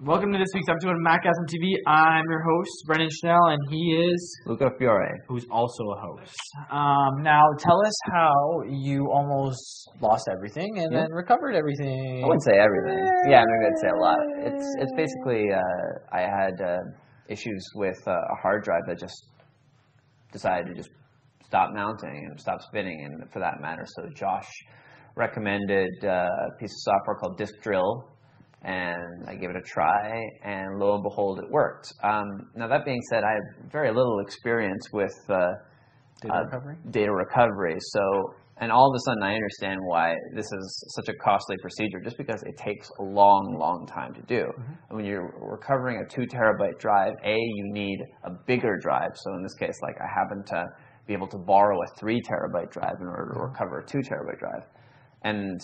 Welcome to this week's episode of Macgasm TV. I'm your host, Brendan Schnell, and he is Luca Fiore, who's also a host. Now, tell us how you almost lost everything and then recovered everything. I wouldn't say everything. Yeah, maybe I'd say a lot. It's basically I had issues with a hard drive that just decided to just stop mounting and stop spinning, and for that matter. So Josh recommended a piece of software called Disk Drill, and I gave it a try, and lo and behold, it worked. Now, that being said, I have very little experience with data recovery. So, and all of a sudden, I understand why this is such a costly procedure, just because it takes a long, long time to do. And when you're recovering a 2 terabyte drive, you need a bigger drive. So in this case, like, I happen to be able to borrow a 3 terabyte drive in order to recover a 2 terabyte drive. And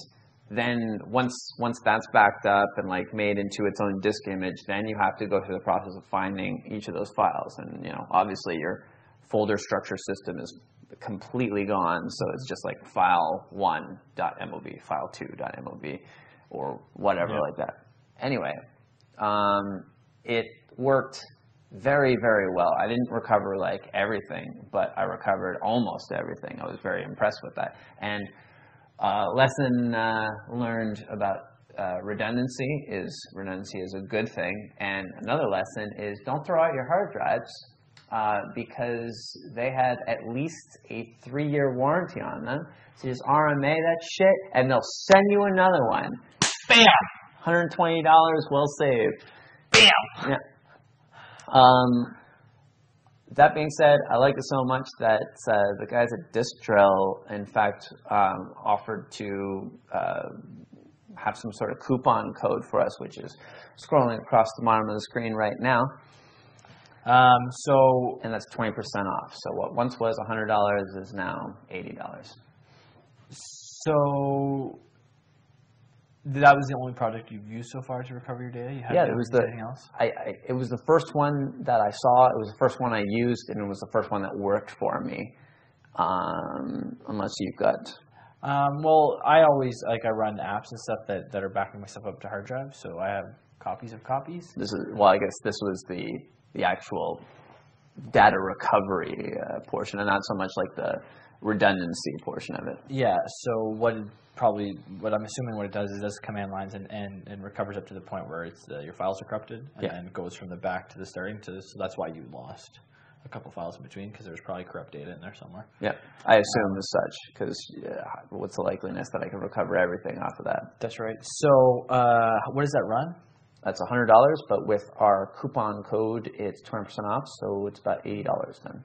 then once that's backed up and like made into its own disk image, then you have to go through the process of finding each of those files. And obviously your folder structure system is completely gone, so it's just like file1.mov, file2.mov, or whatever like that. Anyway, it worked very, very well. I didn't recover like everything, but I recovered almost everything. I was very impressed with that. And lesson learned about redundancy is a good thing. And another lesson is don't throw out your hard drives because they had at least a 3-year warranty on them. So just RMA that shit, and they'll send you another one. Bam! $120 well saved. Bam! Yeah. That being said, I like it so much that the guys at Disk Drill, in fact, offered to have some sort of coupon code for us, which is scrolling across the bottom of the screen right now. And that's 20% off. So what once was $100 is now $80. So that was the only project you've used so far to recover your data? It was anything else? It was the first one that I saw. It was the first one I used, and it was the first one that worked for me. Unless you've got. Well, I always I run apps and stuff that are backing my stuff up to hard drives, so I have copies of copies. I guess this was the actual data recovery portion, and not so much like the redundancy portion of it. Yeah. So what I'm assuming what it does is it does command lines and recovers up to the point where it's your files are corrupted, and then goes from the back to the starting to. So that's why you lost a couple files in between, because there's probably corrupt data in there somewhere. Yeah, I assume as such, because what's the likeliness that I can recover everything off of that? That's right. So what does that run? That's $100, but with our coupon code, it's 20% off, so it's about $80 then.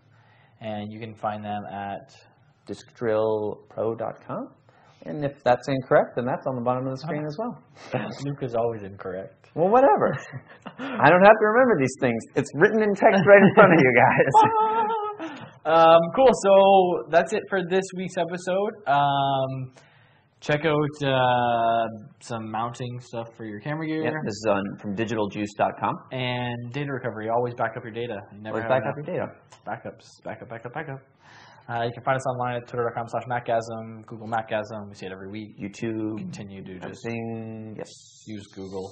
And you can find them at diskdrillpro.com. And if that's incorrect, then that's on the bottom of the screen as well. Luke is always incorrect. Well, whatever. I don't have to remember these things. It's written in text right in front of you guys. Cool. So that's it for this week's episode. Check out some mounting stuff for your camera gear. Yep, this is from digitaljuice.com. And data recovery. Always back up your data. You never always back up your data. Backups. Backup. You can find us online at twitter.com/Macgasm, Google Macgasm. We see it every week. YouTube. Continue to just use Google.